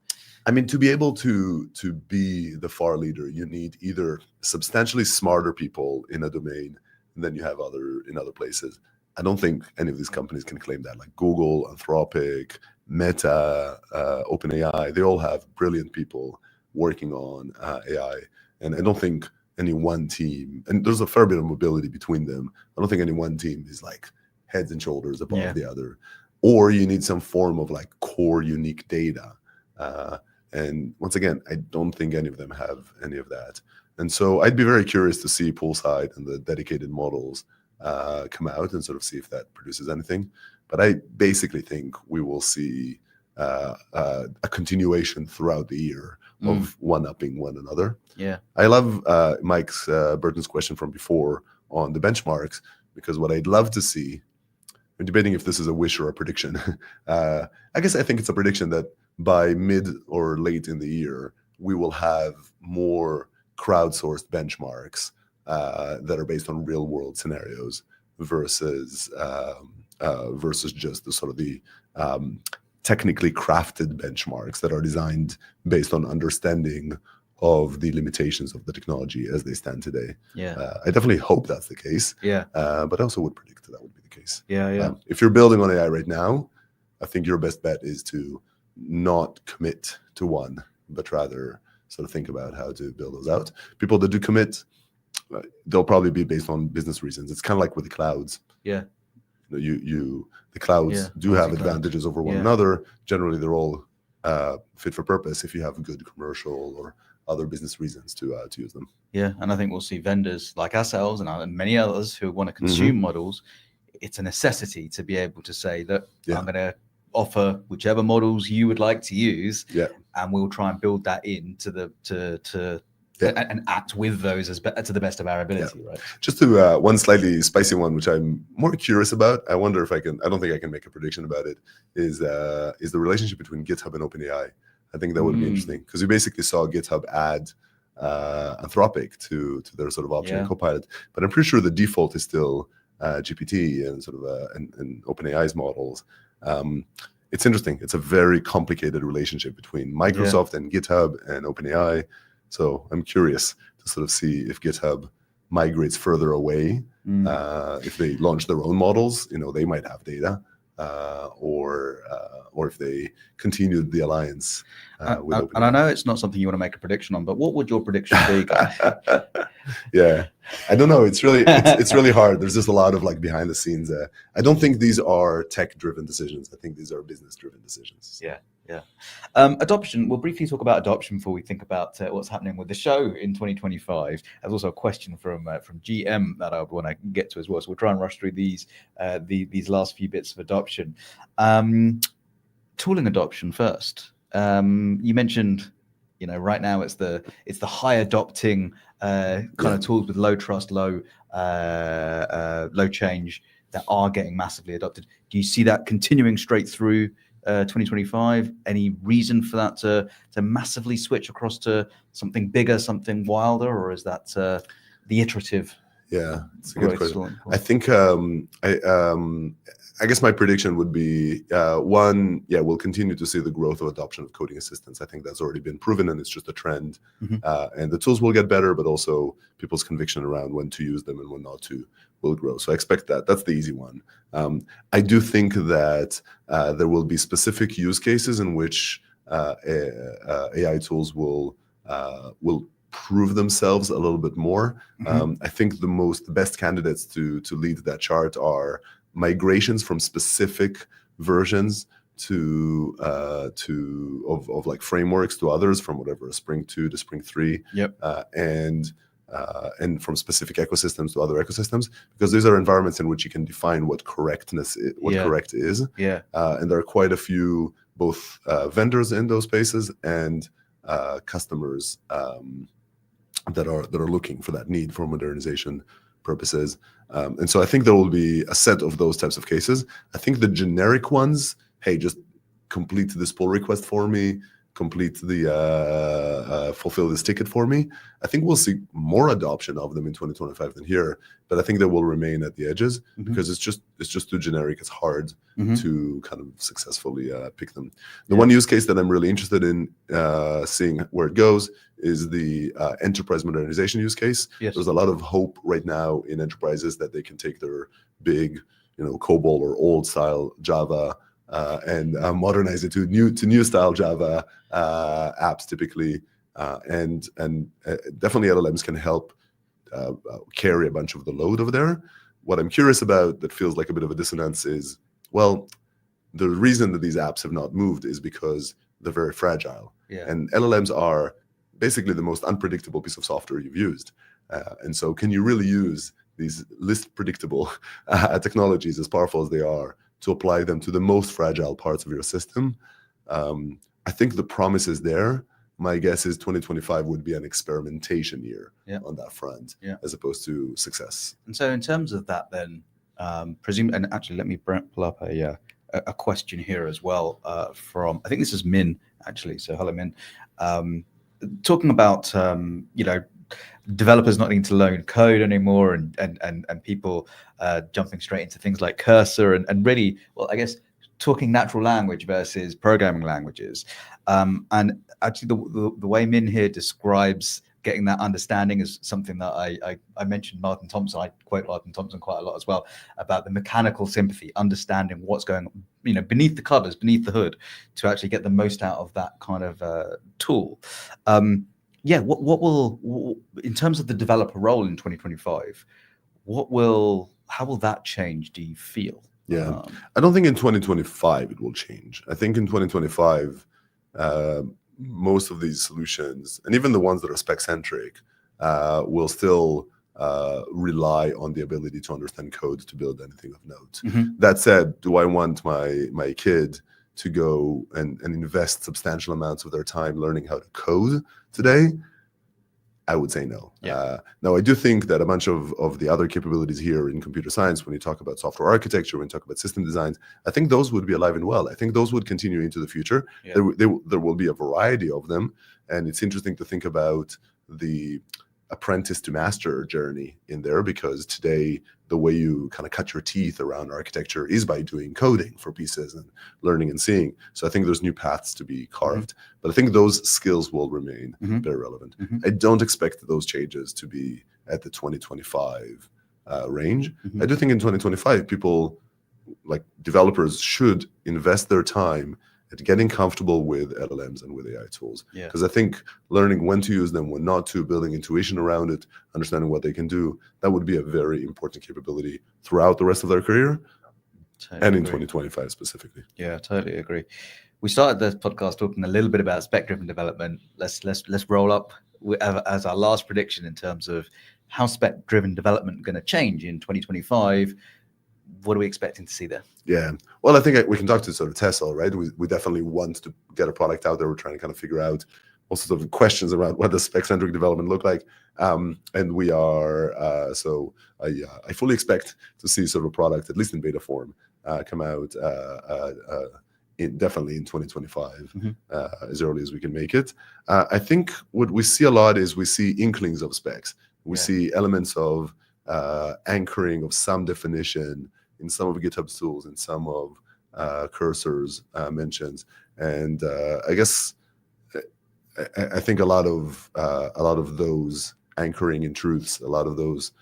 I mean, to be able to be the far leader, you need either substantially smarter people in a domain than you have in other places. I don't think any of these companies can claim that. Like Google, Anthropic, Meta, OpenAI, they all have brilliant people working on AI. And I don't think any one team, and there's a fair bit of mobility between them. I don't think any one team is like heads and shoulders above the other, or you need some form of like core unique data. And once again, I don't think any of them have any of that. And so I'd be very curious to see Poolside and the dedicated models come out and sort of see if that produces anything. But I basically think we will see a continuation throughout the year of one-upping one another. Yeah, I love Mike's Burton's question from before on the benchmarks, because what I'd love to see, I'm debating if this is a wish or a prediction. I guess I think it's a prediction that by mid or late in the year, we will have more crowdsourced benchmarks that are based on real-world scenarios versus just the sort of the technically crafted benchmarks that are designed based on understanding of the limitations of the technology as they stand today. I definitely hope that's the case. But I also would predict that would be the case. If you're building on AI right now, I think your best bet is to not commit to one, but rather sort of think about how to build those out. People that do commit, they'll probably be based on business reasons. It's kind of like with the clouds. The clouds do have advantages over one another. Generally, they're all fit for purpose if you have good commercial or other business reasons to use them. And I think we'll see vendors like ourselves and many others who want to consume models. It's a necessity to be able to say that I'm going to offer whichever models you would like to use, and we'll try and build that into the and act with those to the best of our ability, right? Just to one slightly spicy one, which I'm more curious about. I wonder if I can. I don't think I can make a prediction about it. Is the relationship between GitHub and OpenAI? I think that would be interesting, because we basically saw GitHub add Anthropic to their sort of option in Copilot, but I'm pretty sure the default is still GPT and sort of and OpenAI's models. It's interesting. It's a very complicated relationship between Microsoft and GitHub and OpenAI. So I'm curious to sort of see if GitHub migrates further away. If they launch their own models, they might have data, or if they continued the alliance with OpenAI. And I know it's not something you want to make a prediction on, but what would your prediction be, Guy? I don't know. It's really hard. There's just a lot of like behind the scenes. I don't think these are tech-driven decisions. I think these are business-driven decisions. Adoption. We'll briefly talk about adoption before we think about what's happening with the show in 2025. There's also a question from GM that I would want to get to as well. So we'll try and rush through these last few bits of adoption. Tooling adoption first. You mentioned, right now it's the high adopting kind of tools with low trust, low change that are getting massively adopted. Do you see that continuing straight through 2025? Any reason for that to massively switch across to something bigger, something wilder, or is that the iterative? It's a good question. I think I guess my prediction would be one, we'll continue to see the growth of adoption of coding assistants. I think that's already been proven, and it's just a trend. And the tools will get better, but also people's conviction around when to use them and when not to will grow. So I expect that. That's the easy one. I do think that there will be specific use cases in which AI tools will prove themselves a little bit more. I think the best candidates to lead that chart are migrations from specific versions of like frameworks to others, from whatever Spring 2 to Spring 3, and from specific ecosystems to other ecosystems, because these are environments in which you can define what correct is. And there are quite a few both vendors in those spaces and customers that are looking for that need for modernization purposes. And so I think there will be a set of those types of cases. I think the generic ones, hey, just complete this pull request for me, complete the fulfill this ticket for me. I think we'll see more adoption of them in 2025 than here, but I think they will remain at the edges because it's just too generic. It's hard to kind of successfully pick them. The one use case that I'm really interested in seeing where it goes is the enterprise modernization use case. There's a lot of hope right now in enterprises that they can take their big, COBOL or old style Java and modernize it to new style Java apps typically, and definitely LLMs can help carry a bunch of the load over there. What I'm curious about that feels like a bit of a dissonance is, well, the reason that these apps have not moved is because they're very fragile. Yeah. And LLMs are basically the most unpredictable piece of software you've used. And so can you really use these least predictable technologies, as powerful as they are, to apply them to the most fragile parts of your system? I think the promise is there. My guess is 2025 would be an experimentation year on that front, as opposed to success. And so in terms of that then, presume, and actually let me pull up a question here as well from, I think this is Min, actually. So hello, Min. Talking about, developers not needing to learn code anymore and people jumping straight into things like Cursor and really, well, I guess, talking natural language versus programming languages. And actually the way Min here describes getting that understanding is something that I mentioned Martin Thompson. I quote Martin Thompson quite a lot as well about the mechanical sympathy, understanding what's going on, beneath the covers, beneath the hood, to actually get the most out of that kind of tool. What will, in terms of the developer role in 2025, how will that change, do you feel? Yeah, I don't think in 2025 it will change. I think in 2025, most of these solutions, and even the ones that are spec-centric, will still rely on the ability to understand code to build anything of note. Mm-hmm. That said, do I want my kid to go and invest substantial amounts of their time learning how to code today? I would say no. Now, I do think that a bunch of the other capabilities here in computer science, when you talk about software architecture, when you talk about system designs, I think those would be alive and well. I think those would continue into the future. Yeah. There will be a variety of them. And it's interesting to think about the apprentice to master journey in there, because today the way you kind of cut your teeth around architecture is by doing coding for pieces and learning and seeing. So I think there's new paths to be carved, but I think those skills will remain very relevant. I don't expect those changes to be at the 2025 range. I do think in 2025, people, like developers, should invest their time at getting comfortable with LLMs and with AI tools. Because I think learning when to use them, when not to, building intuition around it, understanding what they can do, that would be a very important capability throughout the rest of their career, and in 2025 specifically. Yeah, totally agree. We started this podcast talking a little bit about spec-driven development. Let's roll up as our last prediction in terms of how spec-driven development going to change in 2025. What are we expecting to see there? Yeah, well, I think we can talk to sort of Tesla, right? We definitely want to get a product out there. We're trying to kind of figure out all sorts of questions around what does spec-centric development look like. And we are, so I fully expect to see sort of a product, at least in beta form, come out definitely in 2025, as early as we can make it. I think what we see a lot is we see inklings of specs. We see elements of anchoring of some definition in some of GitHub's tools, in some of Cursor's mentions, and I guess I think a lot of those anchoring in truths, a lot of those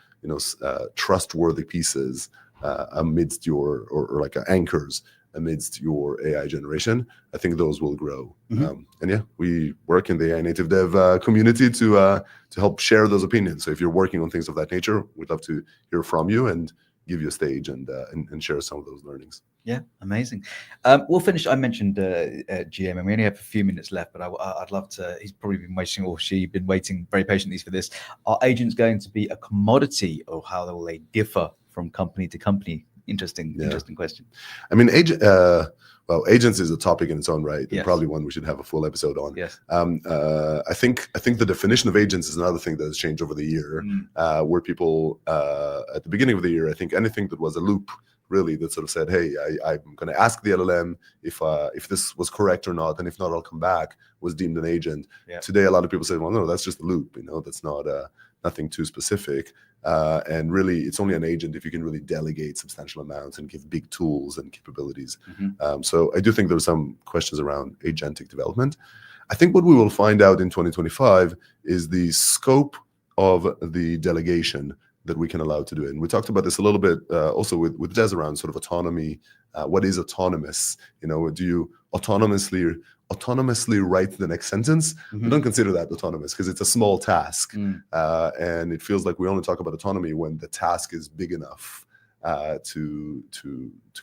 trustworthy pieces amidst your or like anchors amidst your AI generation, I think those will grow. And yeah, we work in the AI native dev community to help share those opinions. So if you're working on things of that nature, we'd love to hear from you and give you a stage and share some of those learnings. Yeah, amazing. We'll finish. I mentioned GM, and we only have a few minutes left, but I'd love to. He's probably been waiting, or she's been waiting very patiently for this. Are agents going to be a commodity, or how will they differ from company to company? Interesting question. I mean, agents is a topic in its own right, and probably one we should have a full episode on. Yes. I think the definition of agents is another thing that has changed over the year, where people at the beginning of the year, I think anything that was a loop, really, that sort of said, hey, I'm going to ask the LLM if this was correct or not, and if not, I'll come back, was deemed an agent. Today, a lot of people say, well, no, that's just a loop. That's not nothing too specific. And really, it's only an agent if you can really delegate substantial amounts and give big tools and capabilities. So I do think there's some questions around agentic development. I think what we will find out in 2025 is the scope of the delegation that we can allow to do it. And we talked about this a little bit also with Des around sort of autonomy. What is autonomous? Do you autonomously write the next sentence? We don't consider that autonomous because it's a small task. And it feels like we only talk about autonomy when the task is big enough to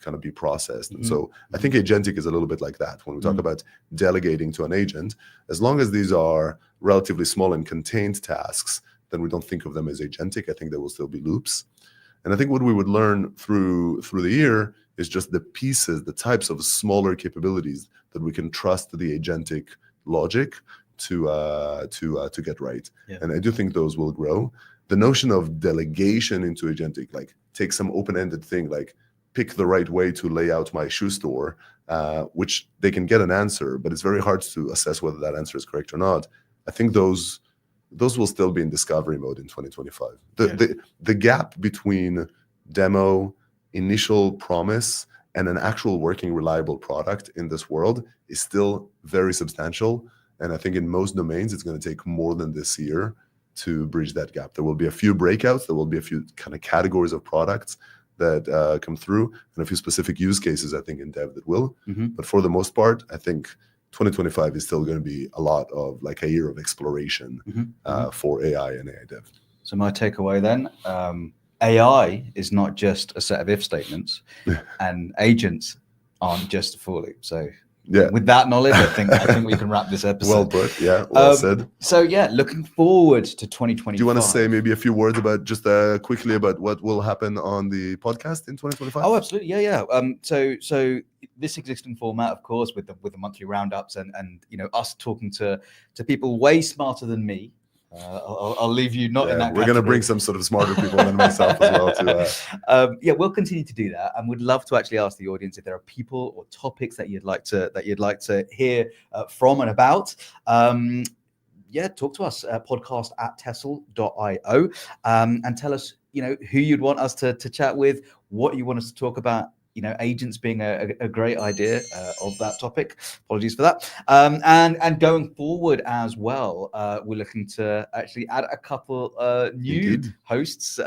kind of be processed. And so I think agentic is a little bit like that. When we talk about delegating to an agent, as long as these are relatively small and contained tasks, then we don't think of them as agentic. I think there will still be loops. And I think what we would learn through the year is just the pieces, the types of smaller capabilities that we can trust the agentic logic to get right. Yeah. And I do think those will grow. The notion of delegation into agentic, like take some open-ended thing, like pick the right way to lay out my shoe store, which they can get an answer, but it's very hard to assess whether that answer is correct or not. I think those will still be in discovery mode in 2025. The gap between demo, initial promise, and an actual working, reliable product in this world is still very substantial. And I think in most domains, it's going to take more than this year to bridge that gap. There will be a few breakouts. There will be a few kind of categories of products that come through, and a few specific use cases, I think, in dev that will. But for the most part, I think 2025 is still going to be a lot of like a year of exploration for AI and AI dev. So my takeaway then, AI is not just a set of if statements, and agents aren't just a for loop. So with that knowledge, I think we can wrap this episode. Well put. Yeah, well said. So looking forward to 2025. Do you want to say maybe a few words about just quickly about what will happen on the podcast in 2025? Oh, absolutely. Yeah. So this existing format, of course, with the monthly roundups and us talking to people way smarter than me. I'll leave you not in that category. We're going to bring some sort of smarter people than myself as well. We'll continue to do that, and would love to actually ask the audience if there are people or topics that you'd like to hear from and about. Talk to us podcast@tessel.io and tell us who you'd want us to chat with, what you want us to talk about. Agents being a great idea of that topic. Apologies for that. And going forward as well, we're looking to actually add a couple new hosts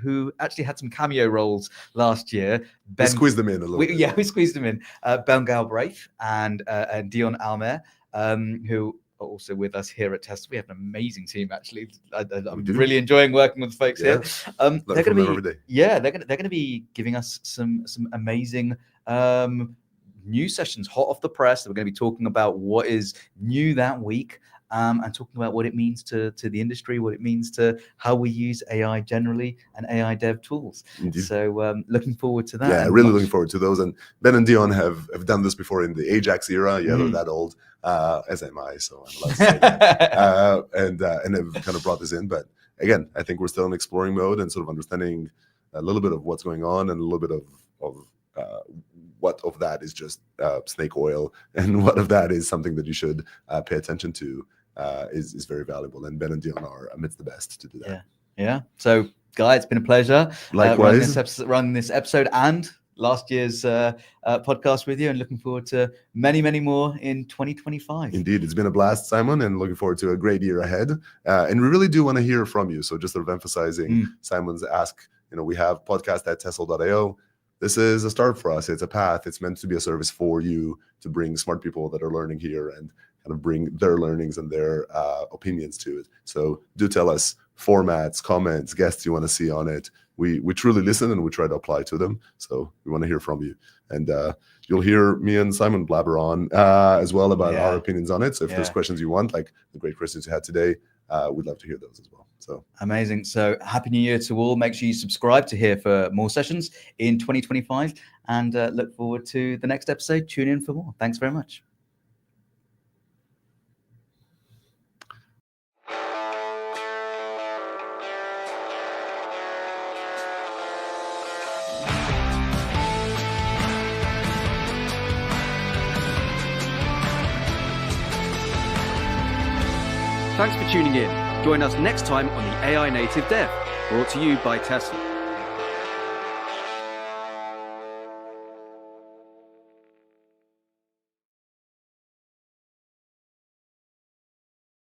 who actually had some cameo roles last year. We squeezed them in a little bit. Yeah, we squeezed them in. Ben Galbraith and Dion Almer, who are also with us here at Tesla. We have an amazing team, actually. I'm really enjoying working with the folks here. They're going to be giving us some amazing news sessions, hot off the press. We're going to be talking about what is new that week, and talking about what it means to the industry, what it means to how we use AI generally and AI dev tools. Indeed. So looking forward to that. Yeah, really looking forward to those. And Ben and Dion have done this before in the Ajax era. Yeah, they're that old. As am I, so I'm allowed to say that. And have kind of brought this in. But again, I think we're still in exploring mode and sort of understanding a little bit of what's going on and a little bit of what of that is just snake oil and what of that is something that you should pay attention to is very valuable. And Ben and Dion are amidst the best to do that. Yeah. So, Guy, it's been a pleasure. Likewise. Running this episode and last year's podcast with you, and looking forward to many, many more in 2025. Indeed. It's been a blast, Simon, and looking forward to a great year ahead. And we really do want to hear from you. So just sort of emphasizing Simon's ask, we have podcast@tessel.io. This is a start for us. It's a path. It's meant to be a service for you to bring smart people that are learning here and kind of bring their learnings and their opinions to it. So do tell us formats, comments, guests you want to see on it. We truly listen and we try to apply to them. So we want to hear from you. And you'll hear me and Simon blabber on as well about our opinions on it. So if there's questions you want, like the great questions you had today, we'd love to hear those as well. So amazing. So happy New Year to all. Make sure you subscribe to hear for more sessions in 2025 and look forward to the next episode. Tune in for more. Thanks very much. Thanks for tuning in. Join us next time on the AI Native Dev, brought to you by Tesla.